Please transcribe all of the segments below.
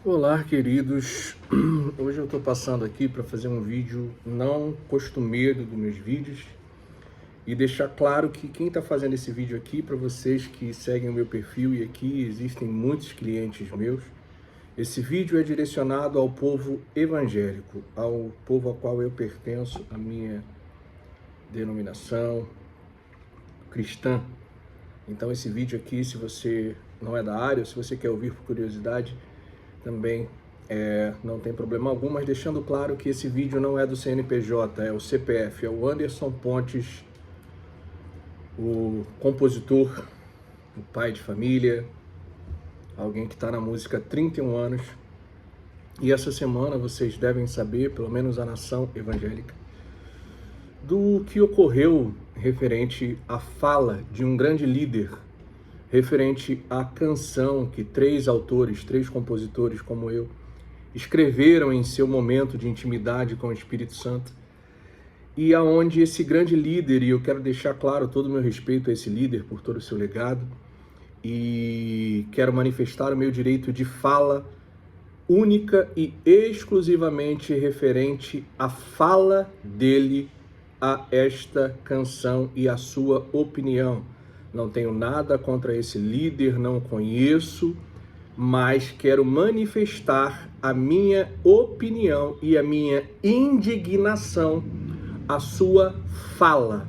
Olá, queridos. Hoje eu estou passando aqui para fazer um vídeo não costumeiro dos meus vídeos e deixar claro que quem está fazendo esse vídeo aqui, para vocês que seguem o meu perfil, e aqui existem muitos clientes meus, esse vídeo é direcionado ao povo evangélico, ao povo ao qual eu pertenço, a minha denominação cristã. Então esse vídeo aqui, se você não é da área, ou se você quer ouvir por curiosidade, também não tem problema algum, mas deixando claro que esse vídeo não é do CNPJ, é o CPF, é o Anderson Pontes, o compositor, o pai de família, alguém que está na música há 31 anos. E essa semana vocês devem saber, pelo menos a nação evangélica, do que ocorreu referente à fala de um grande líder, referente à canção que três compositores como eu, escreveram em seu momento de intimidade com o Espírito Santo, e aonde esse grande líder, e eu quero deixar claro todo o meu respeito a esse líder por todo o seu legado, e quero manifestar o meu direito de fala única e exclusivamente referente à fala dele a esta canção e a sua opinião. Não tenho nada contra esse líder, não conheço, mas quero manifestar a minha opinião e a minha indignação à sua fala,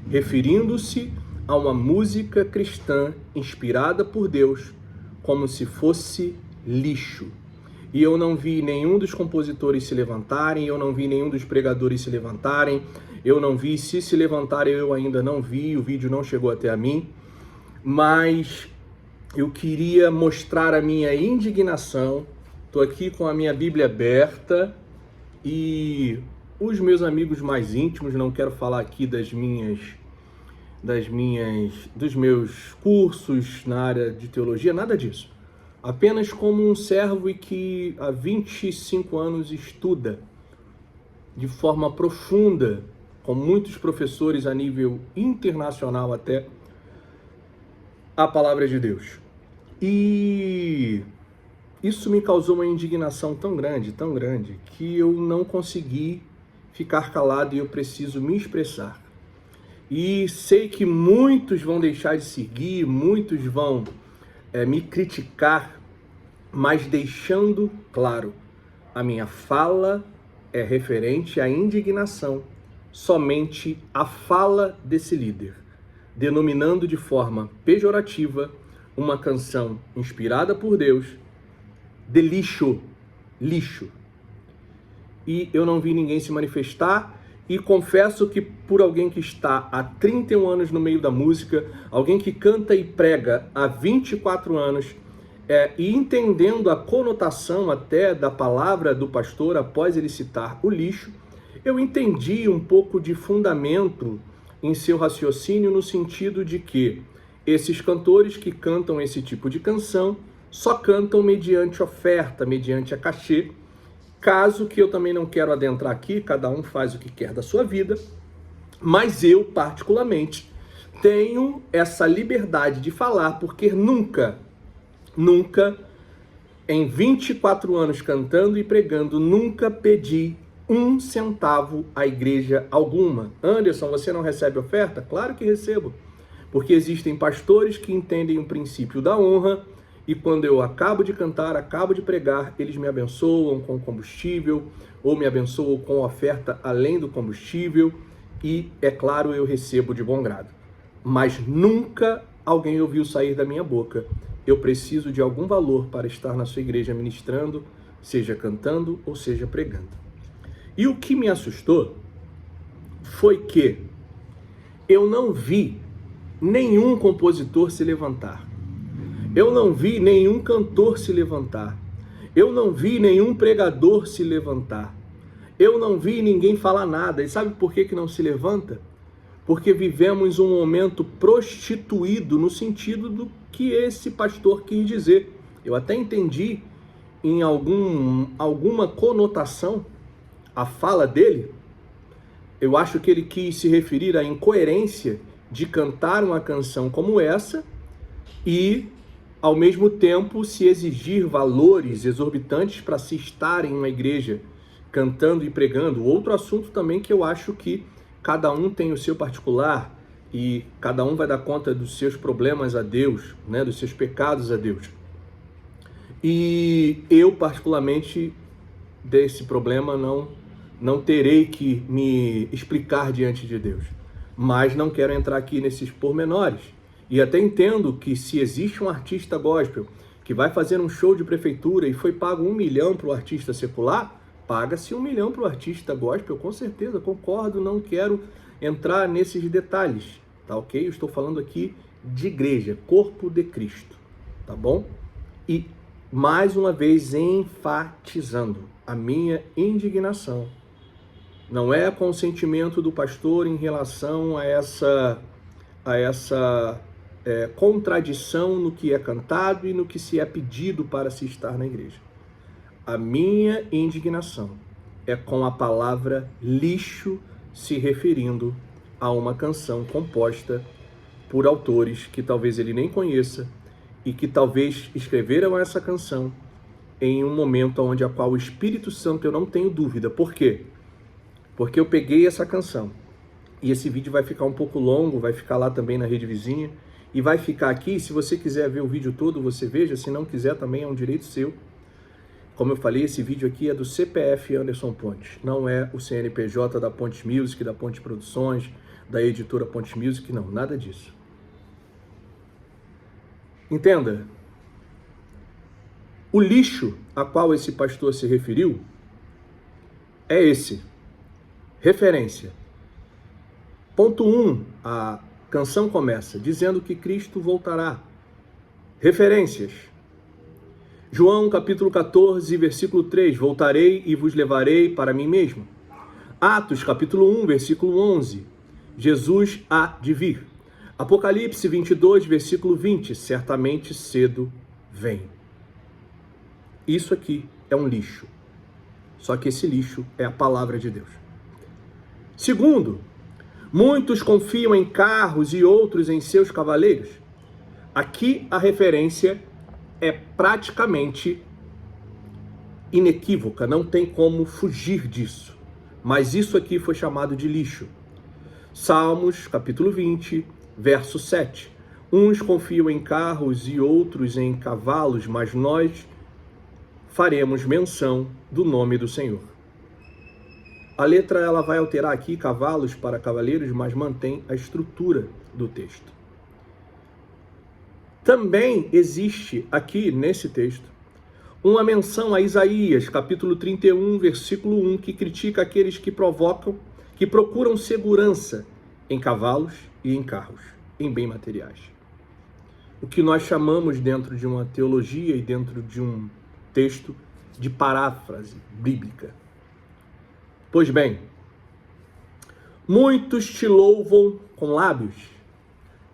referindo-se a uma música cristã inspirada por Deus como se fosse lixo. E eu não vi nenhum dos compositores se levantarem, eu não vi nenhum dos pregadores se levantarem, eu não vi, se levantarem eu ainda não vi, o vídeo não chegou até a mim, mas eu queria mostrar a minha indignação. Estou aqui com a minha Bíblia aberta e os meus amigos mais íntimos, não quero falar aqui dos meus cursos na área de teologia, nada disso. Apenas como um servo e que há 25 anos estuda de forma profunda, com muitos professores a nível internacional até, a palavra de Deus. E isso me causou uma indignação tão grande, que eu não consegui ficar calado e eu preciso me expressar. E sei que muitos vão deixar de seguir, muitos vão me criticar, mas deixando claro, a minha fala é referente à indignação, somente à fala desse líder, denominando de forma pejorativa uma canção inspirada por Deus de lixo. E eu não vi ninguém se manifestar, e confesso que por alguém que está há 31 anos no meio da música, alguém que canta e prega há 24 anos, e entendendo a conotação até da palavra do pastor após ele citar o lixo, eu entendi um pouco de fundamento em seu raciocínio, no sentido de que esses cantores que cantam esse tipo de canção só cantam mediante oferta, mediante a cachê, caso que eu também não quero adentrar aqui, cada um faz o que quer da sua vida, mas eu, particularmente, tenho essa liberdade de falar, porque nunca, em 24 anos cantando e pregando, nunca pedi 1 centavo à igreja alguma. Anderson, você não recebe oferta? Claro que recebo, porque existem pastores que entendem o princípio da honra, e quando eu acabo de cantar, acabo de pregar, eles me abençoam com combustível, ou me abençoam com oferta além do combustível, e, é claro, eu recebo de bom grado. Mas nunca alguém ouviu sair da minha boca: eu preciso de algum valor para estar na sua igreja ministrando, seja cantando ou seja pregando. E o que me assustou foi que eu não vi nenhum compositor se levantar. Eu não vi nenhum cantor se levantar. Eu não vi nenhum pregador se levantar. Eu não vi ninguém falar nada. E sabe por que não se levanta? Porque vivemos um momento prostituído, no sentido do que esse pastor quis dizer. Eu até entendi em alguma conotação a fala dele. Eu acho que ele quis se referir à incoerência de cantar uma canção como essa e ao mesmo tempo se exigir valores exorbitantes para se estar em uma igreja cantando e pregando. Outro assunto também que eu acho que cada um tem o seu particular e cada um vai dar conta dos seus problemas a Deus, né, dos seus pecados a Deus. E eu, particularmente, desse problema não terei que me explicar diante de Deus. Mas não quero entrar aqui nesses pormenores. E até entendo que se existe um artista gospel que vai fazer um show de prefeitura e foi pago 1 milhão para o artista secular, paga-se 1 milhão para o artista gospel, com certeza, concordo, não quero entrar nesses detalhes, tá ok? Eu estou falando aqui de igreja, corpo de Cristo, tá bom? E, mais uma vez, enfatizando a minha indignação. Não é consentimento do pastor em relação a essa contradição no que é cantado e no que se é pedido para se estar na igreja. A minha indignação é com a palavra lixo se referindo a uma canção composta por autores que talvez ele nem conheça e que talvez escreveram essa canção em um momento onde a qual o Espírito Santo, eu não tenho dúvida. Por quê? Porque eu peguei essa canção e esse vídeo vai ficar um pouco longo, vai ficar lá também na rede vizinha e vai ficar aqui. Se você quiser ver o vídeo todo, você veja. Se não quiser, também é um direito seu. Como eu falei, esse vídeo aqui é do CPF Anderson Pontes, não é o CNPJ da Pontes Music, da Pontes Produções, da editora Pontes Music, não, nada disso. Entenda, o lixo a qual esse pastor se referiu é esse. Referência. Ponto 1, a canção começa dizendo que Cristo voltará. Referências. João capítulo 14, versículo 3, voltarei e vos levarei para mim mesmo. Atos capítulo 1, versículo 11, Jesus há de vir. Apocalipse 22, versículo 20, certamente cedo vem. Isso aqui é um lixo. Só que esse lixo é a palavra de Deus. Segundo, muitos confiam em carros e outros em seus cavaleiros. Aqui a referência é praticamente inequívoca, não tem como fugir disso. Mas isso aqui foi chamado de lixo. Salmos, capítulo 20, verso 7. Uns confiam em carros e outros em cavalos, mas nós faremos menção do nome do Senhor. A letra ela vai alterar aqui cavalos para cavaleiros, mas mantém a estrutura do texto. Também existe aqui nesse texto uma menção a Isaías, capítulo 31, versículo 1, que critica aqueles que procuram segurança em cavalos e em carros, em bens materiais. O que nós chamamos dentro de uma teologia e dentro de um texto de paráfrase bíblica. Pois bem, muitos te louvam com lábios.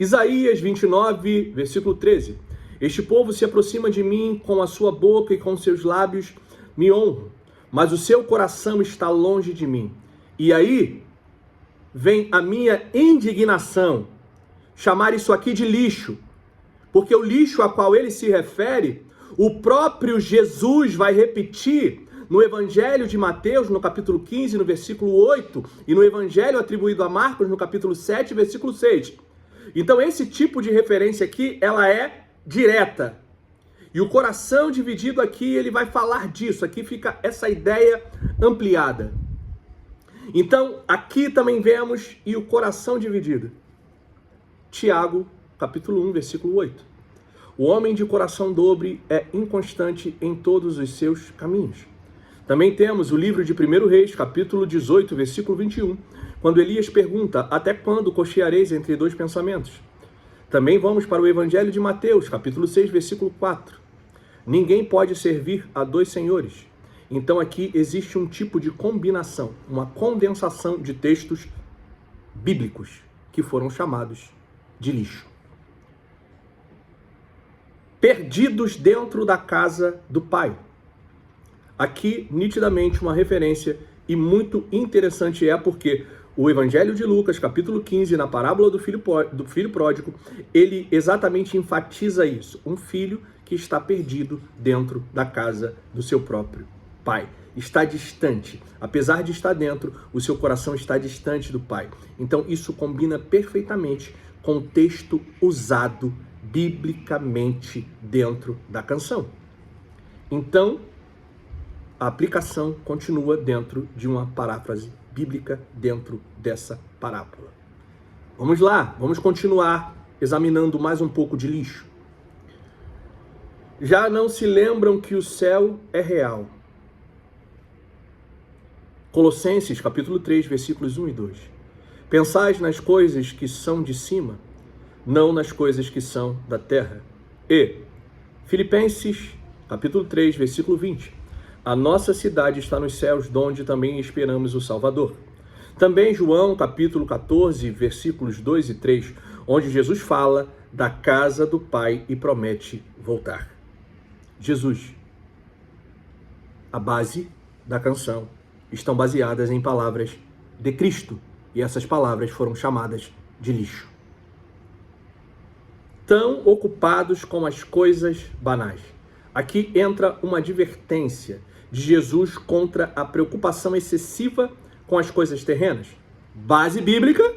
Isaías 29, versículo 13. Este povo se aproxima de mim com a sua boca e com seus lábios me honram, mas o seu coração está longe de mim. E aí vem a minha indignação, chamar isso aqui de lixo, porque o lixo a qual ele se refere, o próprio Jesus vai repetir no Evangelho de Mateus, no capítulo 15, no versículo 8, e no Evangelho atribuído a Marcos, no capítulo 7, versículo 6. Então esse tipo de referência aqui, ela é direta. E o coração dividido aqui, ele vai falar disso. Aqui fica essa ideia ampliada. Então, aqui também vemos e o coração dividido. Tiago, capítulo 1, versículo 8. O homem de coração dobre é inconstante em todos os seus caminhos. Também temos o livro de 1 Reis, capítulo 18, versículo 21, quando Elias pergunta, até quando cocheareis entre dois pensamentos? Também vamos para o Evangelho de Mateus, capítulo 6, versículo 4. Ninguém pode servir a dois senhores. Então aqui existe um tipo de combinação, uma condensação de textos bíblicos que foram chamados de lixo. Perdidos dentro da casa do Pai. Aqui, nitidamente, uma referência e muito interessante porque O Evangelho de Lucas, capítulo 15, na parábola do filho pródigo, ele exatamente enfatiza isso. Um filho que está perdido dentro da casa do seu próprio pai. Está distante. Apesar de estar dentro, o seu coração está distante do pai. Então isso combina perfeitamente com o texto usado biblicamente dentro da canção. Então, a aplicação continua dentro de uma paráfrase bíblica dentro dessa parábola. Vamos lá, vamos continuar examinando mais um pouco de lixo. Já não se lembram que o céu é real. Colossenses, capítulo 3, versículos 1 e 2. Pensais nas coisas que são de cima, não nas coisas que são da terra. E Filipenses, capítulo 3, versículo 20. A nossa cidade está nos céus, donde também esperamos o Salvador. Também João, capítulo 14, versículos 2 e 3, onde Jesus fala da casa do Pai e promete voltar. Jesus, a base da canção, estão baseadas em palavras de Cristo, e essas palavras foram chamadas de lixo. Tão ocupados com as coisas banais. Aqui entra uma advertência de Jesus contra a preocupação excessiva com as coisas terrenas. Base bíblica,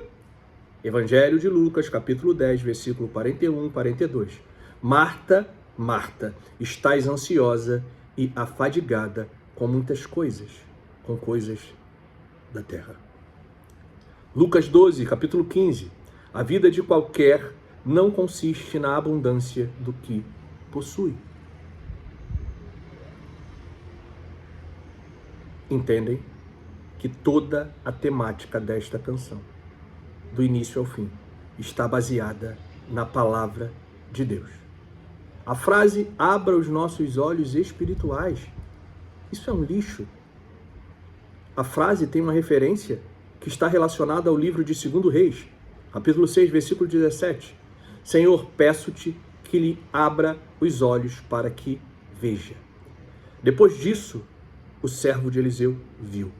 Evangelho de Lucas, capítulo 10, versículo 41 e 42. Marta, Marta, estás ansiosa e afadigada com muitas coisas, com coisas da terra. Lucas 12, capítulo 15. A vida de qualquer não consiste na abundância do que possui. Entendem que toda a temática desta canção, do início ao fim, está baseada na palavra de Deus. A frase abra os nossos olhos espirituais, isso é um lixo. A frase tem uma referência que está relacionada ao livro de 2 Reis, capítulo 6, versículo 17. Senhor, peço-te que lhe abra os olhos para que veja. Depois disso, o servo de Eliseu viu.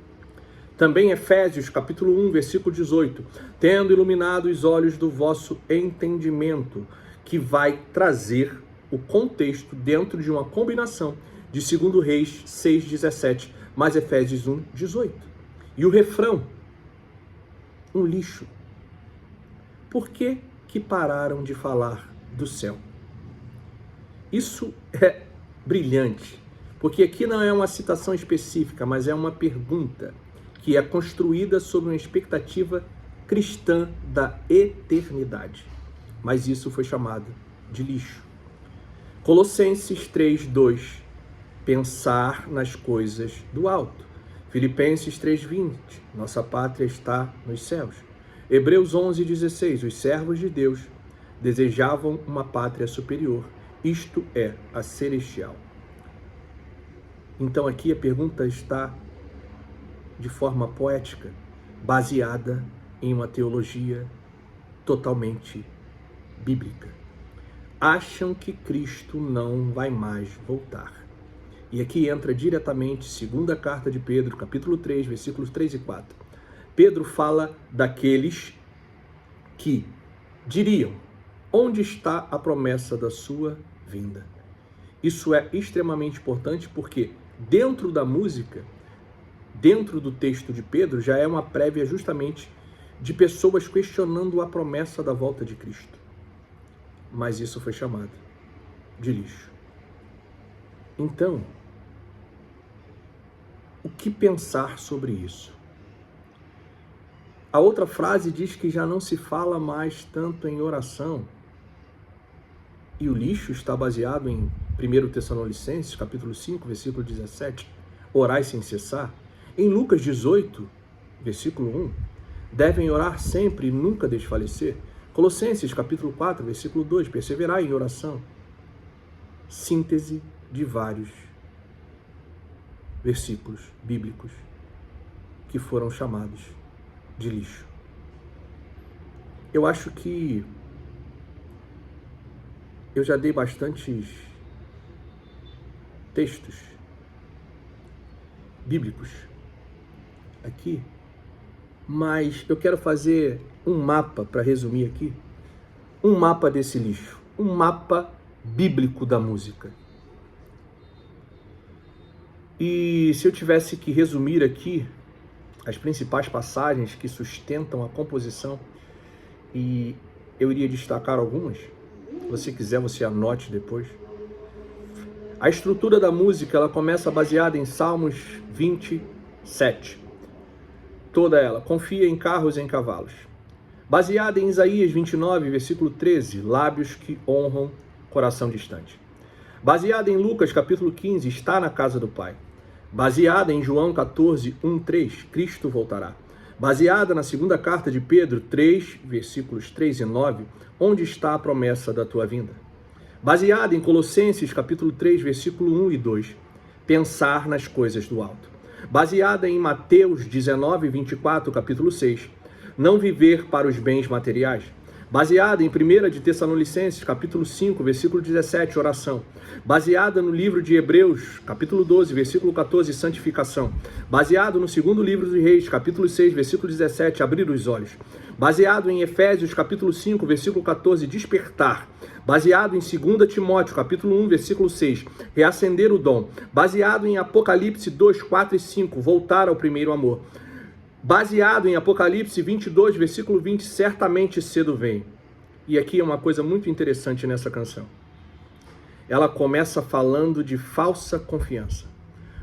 Também Efésios, capítulo 1, versículo 18. Tendo iluminado os olhos do vosso entendimento, que vai trazer o contexto dentro de uma combinação de 2 Reis 6, 17, mais Efésios 1, 18. E o refrão, um lixo. Por que pararam de falar do céu? Isso é brilhante, porque aqui não é uma citação específica, mas é uma pergunta que é construída sobre uma expectativa cristã da eternidade. Mas isso foi chamado de lixo. Colossenses 3, 2. Pensar nas coisas do alto. Filipenses 3, 20. Nossa pátria está nos céus. Hebreus 11, 16. Os servos de Deus desejavam uma pátria superior, isto é, a celestial. Então aqui a pergunta está de forma poética, baseada em uma teologia totalmente bíblica. Acham que Cristo não vai mais voltar. E aqui entra diretamente segunda carta de Pedro, capítulo 3, versículos 3 e 4. Pedro fala daqueles que diriam, onde está a promessa da sua vinda? Isso é extremamente importante porque dentro da música, dentro do texto de Pedro, já é uma prévia justamente de pessoas questionando a promessa da volta de Cristo. Mas isso foi chamado de lixo. Então, o que pensar sobre isso? A outra frase diz que já não se fala mais tanto em oração. E o lixo está baseado em 1 Tessalonicenses, capítulo 5, versículo 17. Orai sem cessar. Em Lucas 18, versículo 1. Devem orar sempre e nunca desfalecer. Colossenses, capítulo 4, versículo 2. Perseverai em oração. Síntese de vários versículos bíblicos que foram chamados de lixo. Eu acho que eu já dei bastantes textos bíblicos aqui, mas eu quero fazer um mapa para resumir aqui, um mapa desse lixo, um mapa bíblico da música. E se eu tivesse que resumir aqui as principais passagens que sustentam a composição, e eu iria destacar algumas, se você quiser você anote depois. A estrutura da música, ela começa baseada em Salmos 27. Toda ela, confia em carros e em cavalos. Baseada em Isaías 29, versículo 13, lábios que honram coração distante. Baseada em Lucas, capítulo 15, está na casa do Pai. Baseada em João 14, 1, 3, Cristo voltará. Baseada na segunda carta de Pedro 3, versículos 3 e 9, onde está a promessa da tua vinda. Baseada em Colossenses capítulo 3, versículo 1 e 2, pensar nas coisas do alto. Baseada em Mateus 19, 24, capítulo 6, não viver para os bens materiais. Baseada em 1 de Tessalonicenses, capítulo 5, versículo 17, oração. Baseada no livro de Hebreus, capítulo 12, versículo 14, santificação. Baseado no segundo livro dos Reis, capítulo 6, versículo 17, abrir os olhos. Baseado em Efésios, capítulo 5, versículo 14, despertar. Baseado em 2 Timóteo, capítulo 1, versículo 6, reacender o dom. Baseado em Apocalipse 2, 4 e 5, voltar ao primeiro amor. Baseado em Apocalipse 22, versículo 20, certamente cedo vem. E aqui é uma coisa muito interessante nessa canção. Ela começa falando de falsa confiança.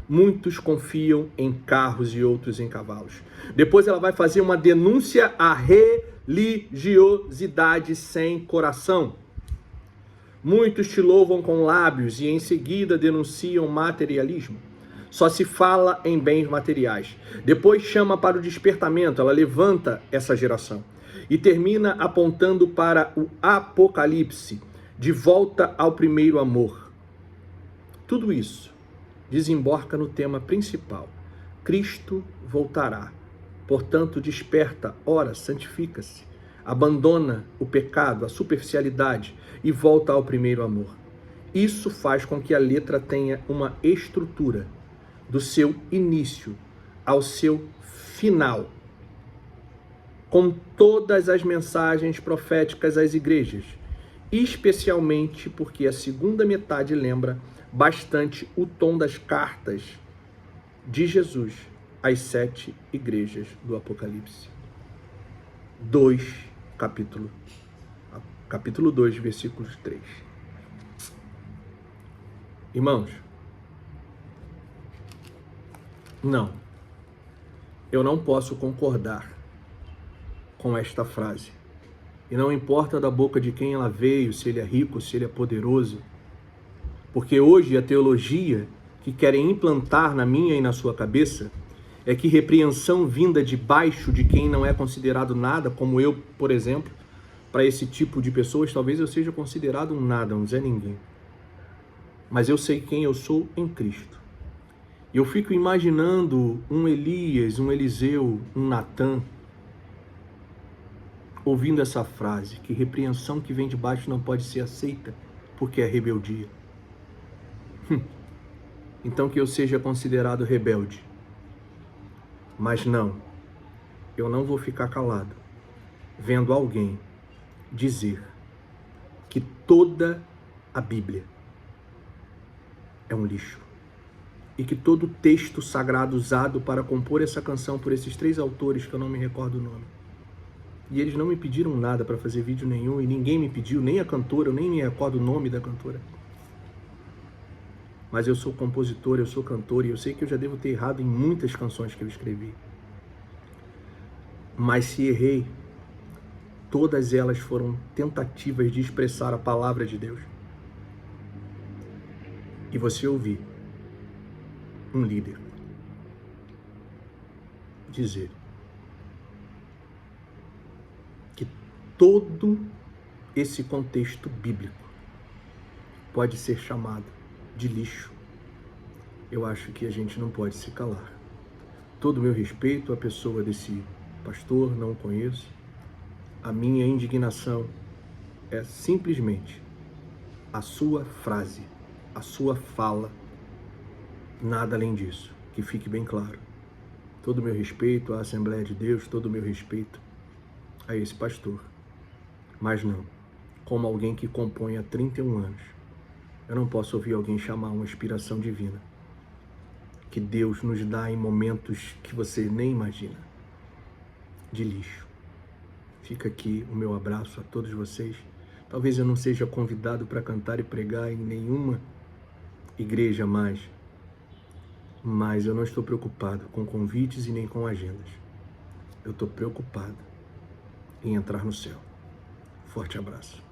Muitos confiam em carros e outros em cavalos. Depois ela vai fazer uma denúncia à religiosidade sem coração. Muitos te louvam com lábios e em seguida denunciam materialismo. Só se fala em bens materiais. Depois chama para o despertamento, ela levanta essa geração. E termina apontando para o Apocalipse, de volta ao primeiro amor. Tudo isso desemboca no tema principal. Cristo voltará. Portanto, desperta, ora, santifica-se. Abandona o pecado, a superficialidade e volta ao primeiro amor. Isso faz com que a letra tenha uma estrutura do seu início ao seu final, com todas as mensagens proféticas às igrejas, especialmente porque a segunda metade lembra bastante o tom das cartas de Jesus às 7 igrejas do Apocalipse. Capítulo 2, versículos 3. Irmãos, não, eu não posso concordar com esta frase. E não importa da boca de quem ela veio, se ele é rico, se ele é poderoso. Porque hoje a teologia que querem implantar na minha e na sua cabeça é que repreensão vinda de baixo de quem não é considerado nada, como eu, por exemplo, para esse tipo de pessoas, talvez eu seja considerado um nada, um Zé Ninguém. Mas eu sei quem eu sou em Cristo. E eu fico imaginando um Elias, um Eliseu, um Natã, ouvindo essa frase, que repreensão que vem de baixo não pode ser aceita, porque é rebeldia. Então que eu seja considerado rebelde. Mas não, eu não vou ficar calado, vendo alguém dizer que toda a Bíblia é um lixo. E que todo o texto sagrado usado para compor essa canção por esses 3 autores, que eu não me recordo o nome, e eles não me pediram nada para fazer vídeo nenhum, e ninguém me pediu, nem a cantora, eu nem me recordo o nome da cantora. Mas eu sou compositor, eu sou cantor, e eu sei que eu já devo ter errado em muitas canções que eu escrevi. Mas se errei, todas elas foram tentativas de expressar a palavra de Deus. E você ouvir um líder dizer que todo esse contexto bíblico pode ser chamado de lixo, eu acho que a gente não pode se calar. Todo o meu respeito à pessoa desse pastor, não o conheço. A minha indignação é simplesmente a sua frase, a sua fala, nada além disso, que fique bem claro. Todo o meu respeito à Assembleia de Deus, todo o meu respeito a esse pastor. Mas não, como alguém que compõe há 31 anos, eu não posso ouvir alguém chamar uma inspiração divina, que Deus nos dá em momentos que você nem imagina, de lixo. Fica aqui o meu abraço a todos vocês. Talvez eu não seja convidado para cantar e pregar em nenhuma igreja mais, mas eu não estou preocupado com convites e nem com agendas. Eu estou preocupado em entrar no céu. Forte abraço.